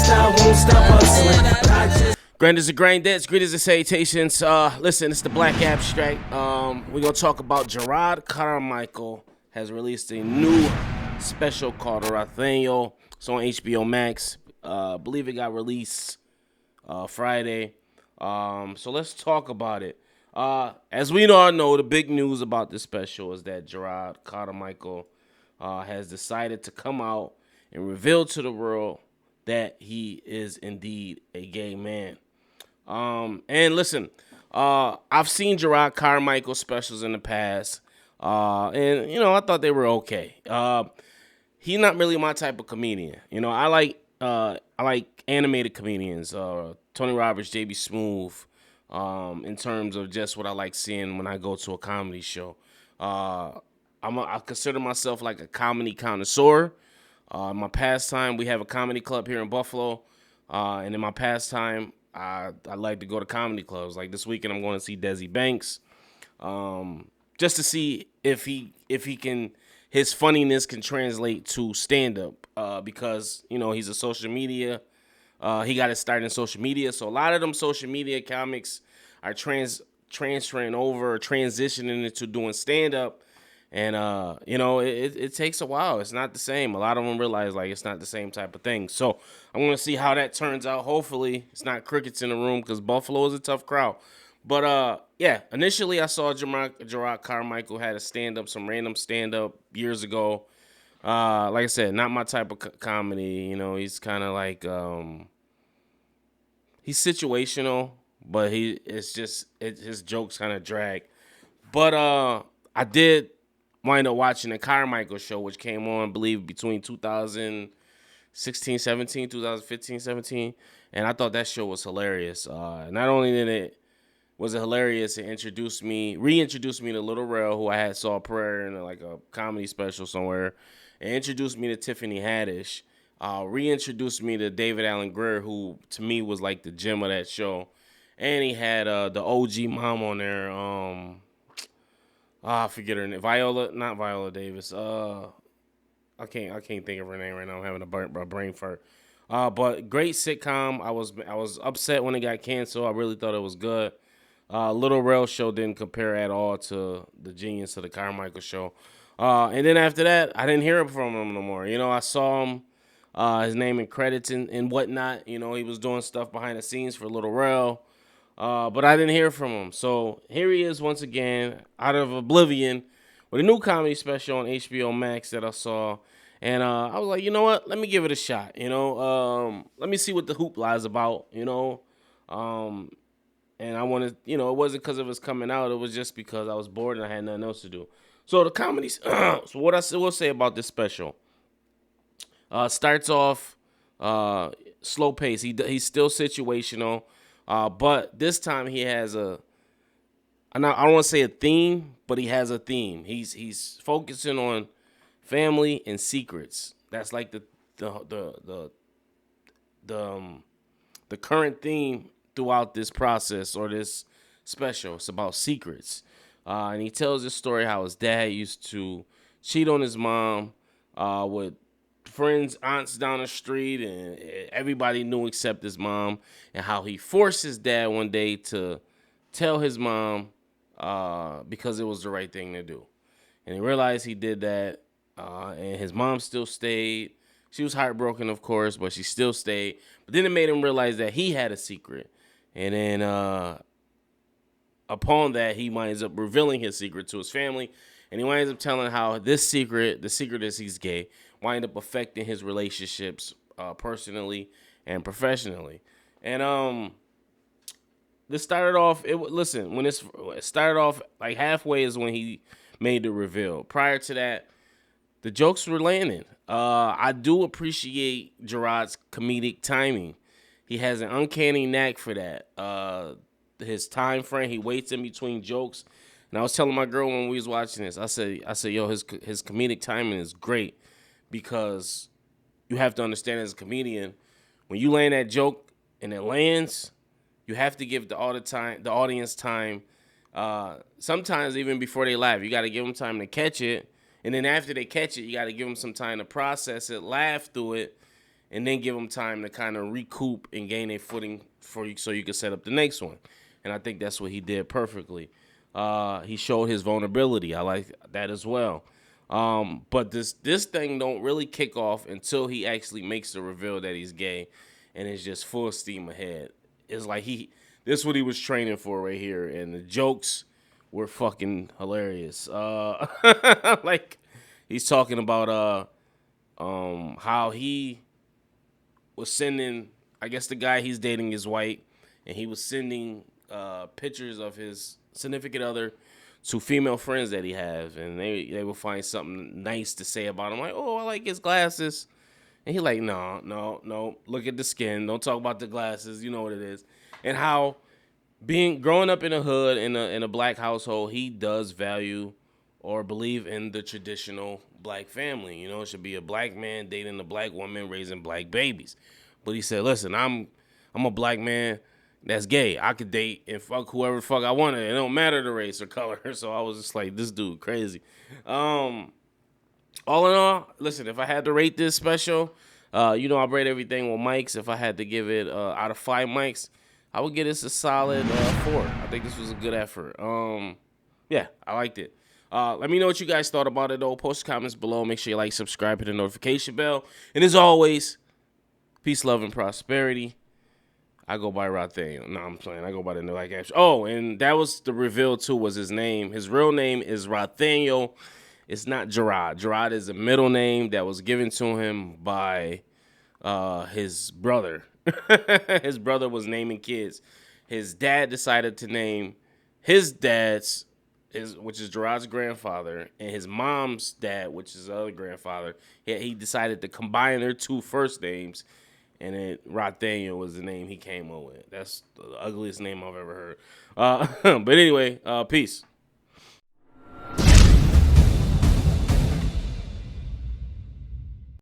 I won't stop hustling. But I just Granders and granddad's, greetings and salutations. Listen, it's the Black Abstract. We're gonna talk about Jerrod Carmichael has released a new special called Rothaniel. It's on Hbomax. I believe it got released Friday. So let's talk about it. As we all know, the big news about this special is that Jerrod Carmichael has decided to come out and reveal to the world that he is indeed a gay man. And listen, I've seen Jerrod Carmichael specials in the past, and you know I thought they were okay. He's not really my type of comedian. You know, I like animated comedians, Tony Roberts, JB Smoove, in terms of just what I like seeing when I go to a comedy show. I consider myself like a comedy connoisseur. In my pastime, we have a comedy club here in Buffalo, and in my pastime, I like to go to comedy clubs. Like this weekend, I'm going to see Desi Banks, just to see if his funniness can translate to stand up, because you know he's a social media. He got his start in social media, so a lot of them social media comics are transferring over, transitioning into doing stand up. And, you know, it takes a while. It's not the same. A lot of them realize, like, it's not the same type of thing. So I'm going to see how that turns out. Hopefully it's not crickets in the room because Buffalo is a tough crowd. But, yeah, initially I saw Jerrod Carmichael had a stand-up, some random stand-up years ago. Like I said, not my type of comedy. You know, he's kind of like, he's situational, but his jokes kind of drag. But I did wind up watching the Carmichael show, which came on, I believe, between 2016, 17, 2015, 17. And I thought that show was hilarious. Not only was it hilarious, it reintroduced me to Little Rel, who I had saw prayer in like a comedy special somewhere. It introduced me to Tiffany Haddish. Reintroduced me to David Allen Greer, who to me was like the gem of that show. And he had the OG mom on there. I forget her name. Not Viola Davis. I can't think of her name right now. I'm having a brain fart. But great sitcom. I was upset when it got canceled. I really thought it was good. Little Rel show didn't compare at all to the genius of the Carmichael show. And then after that, I didn't hear from him no more. You know, I saw him, his name in credits and whatnot. You know, he was doing stuff behind the scenes for Little Rel. But I didn't hear from him. So here he is once again, out of oblivion, with a new comedy special on Hbomax that I saw. And I was like, you know what? Let me give it a shot. You know, let me see what the hoopla is about, you know. And I wanted, you know, it wasn't because it was coming out. It was just because I was bored and I had nothing else to do. So the comedies, so what I will say about this special, starts off slow pace. He's still situational. But this time he has I don't want to say a theme, but he has a theme. He's focusing on family and secrets. That's like the current theme throughout this process or this special. It's about secrets. And he tells this story how his dad used to cheat on his mom with friends, aunts down the street, and everybody knew except his mom, and how he forced his dad one day to tell his mom because it was the right thing to do. And he realized he did that, and his mom still stayed. She was heartbroken, of course, but she still stayed. But then it made him realize that he had a secret. And then upon that, he winds up revealing his secret to his family. And he winds up telling how the secret is he's gay, wind up affecting his relationships personally and professionally. And this started off, when it started off, like halfway is when he made the reveal. Prior to that, the jokes were landing. I do appreciate Jerrod's comedic timing. He has an uncanny knack for that. His time frame, he waits in between jokes. And I was telling my girl when we was watching this, I said, yo, his comedic timing is great, because you have to understand as a comedian, when you land that joke and it lands, you have to give the audience time. Sometimes even before they laugh, you got to give them time to catch it. And then after they catch it, you got to give them some time to process it, laugh through it, and then give them time to kind of recoup and gain a footing for you so you can set up the next one. And I think that's what he did perfectly. He showed his vulnerability. I like that as well. But this thing don't really kick off until he actually makes the reveal that he's gay, and it's just full steam ahead. It's like this is what he was training for right here, and the jokes were fucking hilarious. Like he's talking about how he was sending, I guess the guy he's dating is white, and he was sending pictures of his significant other to female friends that he has, and they will find something nice to say about him, like, oh, I like his glasses. And he like, no, look at the skin. Don't talk about the glasses. You know what it is. And how growing up in a hood, in a black household, he does value or believe in the traditional black family. You know, it should be a black man dating a black woman, raising black babies. But he said, listen, I'm a black man that's gay. I could date and fuck whoever the fuck I wanted. It don't matter the race or color. So I was just like, this dude crazy. All in all, listen, if I had to rate this special, I rate everything with mics. If I had to give it out of 5 mics, I would give this a solid 4. I think this was a good effort. Yeah, I liked it. Let me know what you guys thought about it, though. Post comments below. Make sure you like, subscribe, hit the notification bell. And as always, peace, love, and prosperity. I go by Rothaniel. No, I'm playing. I go by the NonGradsEnt. Oh, and that was the reveal, too, was his name. His real name is Rothaniel. It's not Jerrod. Jerrod is a middle name that was given to him by his brother. His brother was naming kids. His dad decided to name his dad's, which is Jerrod's grandfather, and his mom's dad, which is the other grandfather. He decided to combine their 2 first names, and then Rothaniel was the name he came up with. That's the ugliest name I've ever heard. But anyway, peace.